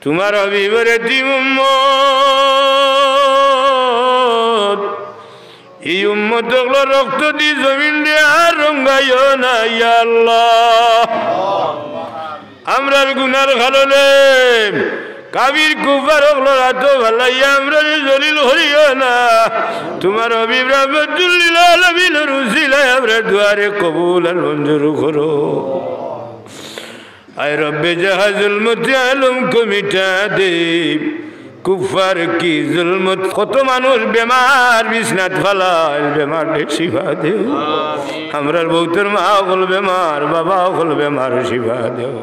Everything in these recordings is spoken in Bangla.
তোমার হাবিবের এতিম উম্মত এই উম্মত গুলো রক্ত দি জমিন দিয়ে আর রঙ্গাইও না ইয়া আল্লাহ আমরার গুনার কারণে কাবির কুফার হলো রাত ভালাইয়া আমরা জলিল হইও না তোমার হাবিব রাহমাতুল লিল আলামিনের উসিলায় আমরা দুয়ারে কবুল আর মঞ্জুর করো আয় রব্বে জাহা জুলমত আলম কো মিটা দে কুফার কি জুলমত কত মানুষ বেমার বিছনাত ফালায় বেমার শিফা দে আমরার বহুতর মা হল বেমার বাবা হল বেমার শিফা দেও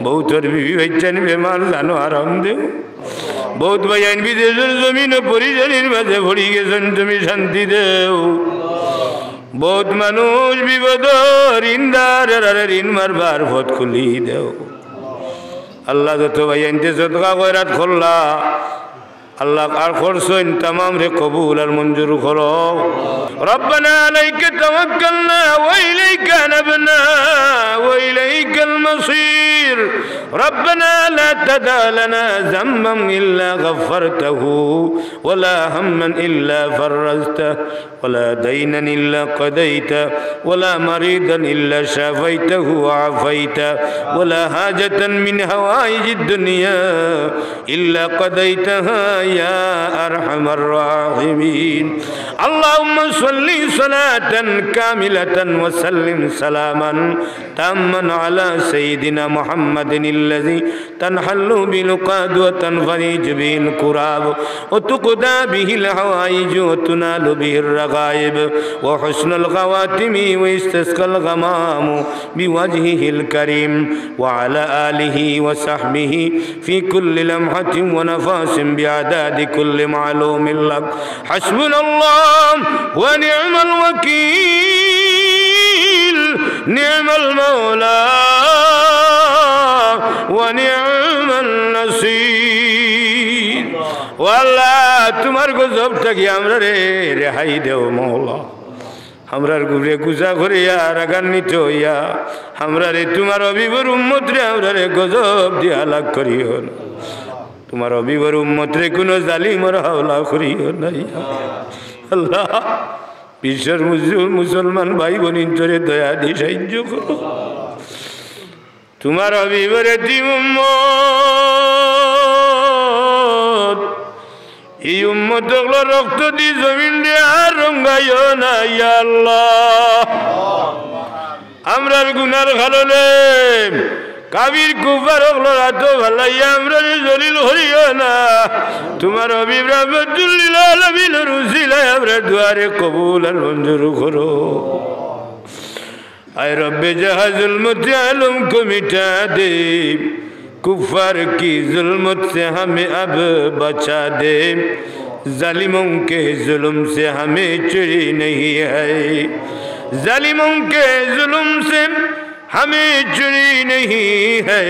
বহুতর বিবি বাচ্চান বেমার জানো আরাম দেও বহুত ভাইয়ান বিদেশের জমিন পরিজনের মাঝে ভরি গেছেন তুমি শান্তি দেও বহুত মানুষ বিপদ ঋণদার ঋণ মারবার পথ খুলি দেও আল্লাহ যত ভাইয়ানতে সদকা খয়রাত করলা আল্লাহ আর খরচইন तमाम রে কবুল আর মঞ্জুর করো রব্বানা আলাইকা তাওয়াক্কালনা ওয়া ইলাইকা নাবনা ওয়া ইলাইকাল মাসির রব্বানা লা তাদা লানা যামমান ইল্লা গফফারতাহু ওয়া লা হাম্মান ইল্লা ফাররাজতাহু ওয়া লা দাইনান ইল্লা কাদাইতাহু ওয়া লা মারিদান ইল্লা শাফাইতাহু ওয়া আফাইতাহু ওয়া লা হাজাতান মিন হাওয়াইজিদ দুনিয়া ইল্লা কাদাইতাহা يا أرحم الراحمين اللهم صل صلاة كاملة وسلم سلاما تاما على سيدنا محمد الذي تنحل بالعقد وتنفرج به الكراب وتقضى به الحوائج وتنال به الرغائب وحسن الخواتم ويستسقى الغمام بوجهه الكريم وعلى آله وصحبه في كل لمحة ونفاس بعداد كل معلوم لك حسبنا الله ونعم الوكيل نعم المولى ونعم النصير والله তোমার গজব থেকে আমরা রেহাই দেও মওলা আমরার গুরে গুজা করিয়া রাগান্বিত হইয়া আমরা রে তোমার হাবিবের উম্মত রে আমরা রে গজব দিয়া লাগ করিও না তোমার হাবিবের উম্মত রে কোনো জালিমের হাওলা করিও না আল্লাহ বিশ্বের মুসলমান ভাই বোনিন তোরে দয়া দিয়ে সাহায্য করো তোমার হাবিবের এতিম উম্মত এই উম্মত গুলো রক্ত দি জমিন দিয়ে আর রঙ্গাইও না ইয়া আল্লাহ আমরার গুনার কারণে কাবির কুফার হলো রাত ভালাইয়া আমরা জলিল হইও না তোমার হাবিব রাহমাতুল লিল আলামিনের উসিলায় আমরা দুয়ারে কবুল আর মঞ্জুর করো আয় রব্বে জাহা জুলমত আলম কো মিটা দে कुफर की जुल्मत से हमें अब बचा दे जालिमों के जुल्म से हमें चुरी नहीं है जालिमों के जुल्म से हमें चुरी नहीं है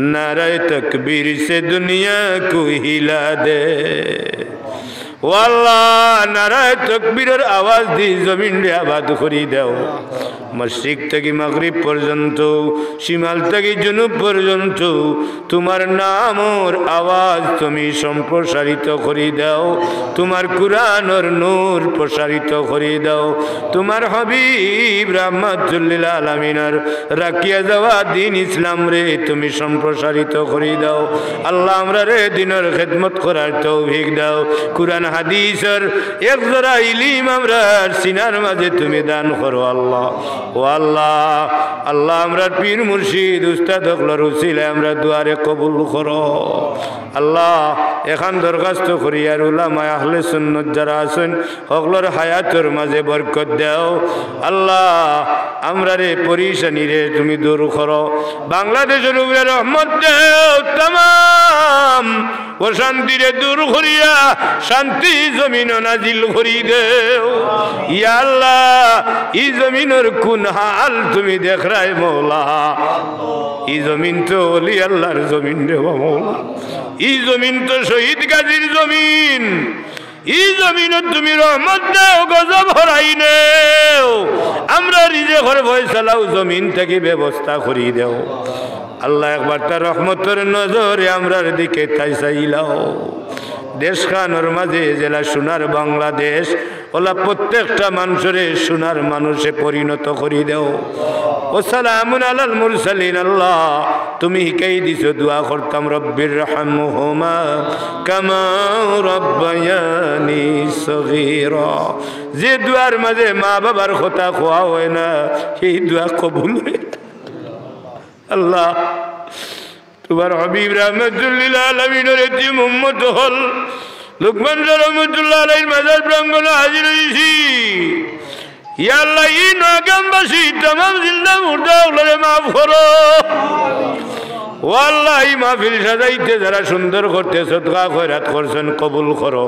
नारे तकबीर से दुनिया को हिला दे والله নারায়ে তাকবীরের আওয়াজ দি জমিন রে আবাদ করি দাও মশরিক থেকে মাগরিব পর্যন্ত শিমাল থেকে জুনুব পর্যন্ত তোমার নামের আওয়াজ তুমি সম্প্রসারিত করে দাও তোমার কুরআনের নূর প্রসারিত করে দাও তোমার হাবিব রাহমাতুল লিল আলামিনের রাখিয়া যাওয়া দ্বীন ইসলাম রে তুমি সম্প্রসারিত করে দাও আল্লাহ আমরা রে দ্বীনের খিদমত করার তৌফিক দাও কুরআন হাদিসের এক জরা ইলম আমরা সিনার মাঝে তুমি দান করো আল্লাহ ও আল্লাহ আল্লাহ আমরা পীর মুর্শিদ উস্তাদ হকলার উসিলায় আমরা দুয়ারে কবুল করো আল্লাহ এখন দরখাস্ত করি আর উলামা আহলে সুন্নাত যারা আছেন হকলার হায়াতের মাঝে বরকত দাও আল্লাহ আমরা রে পরিশানি রে তুমি দূর করো বাংলাদেশের উপরে রহমত দাও तमाम অশান্তি রে দূর করিয়া শান্তি জমিন নাজিল করি দেও ইয়া আল্লাহ এই জমিনের কোন হাল তুমি দেখ রায় মওলা এই জমিন তো ওলি আল্লাহর জমিন রে মওলা এই জমিন তো শহীদ গাজীর জমিন এই জমিনে তুমি রহমত দাও গজব হরাই নেও আমরা রিজেকের ফয়সালাও জমিন থেকে ব্যবস্থা করি দেও আল্লাহ একবার তার রহমতের নজরে আমরার দিকে তাই চাইলাও দেশ খানোর মাঝে জেলা সোনার বাংলাদেশ ওলা প্রত্যেকটা মানুষের সোনার মানুষে পরিণত করি দেও ও সালামুন আলাল মুরসালিন আল্লাহ তুমি হিকাই দিছো দোয়া করতাম রব্বির রহমহুমা কামা রব্বায়ানি সগীরা যে দোয়ার মাঝে মা বাবার কথা খোয়া হয় না সেই দোয়া কবুল হয় আল্লাহ তোমার হাবিব রাহমাতুল লিল আলামিনের এতিম উম্মত হল লুকমান রহমাতুল্লাহ আলাইহির মাজার প্রাঙ্গণে হাজির হইছি ইয়া আল্লাহ এই নগামবাসী तमाम জিন্দা মুর্দা ওগুলোরে মাফ করো ও আল্লাহ এই মাহফিল সাজাইতে যারা সুন্দর করতে সদকা খয়রাত করছেন কবুল করো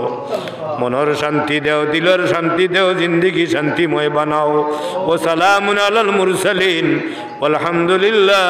মনের শান্তি দেও দিলের শান্তি দেও জিন্দেগি শান্তিময় বানাও ও সালামুন আলাল মুরসালিন আলহামদুলিল্লাহ।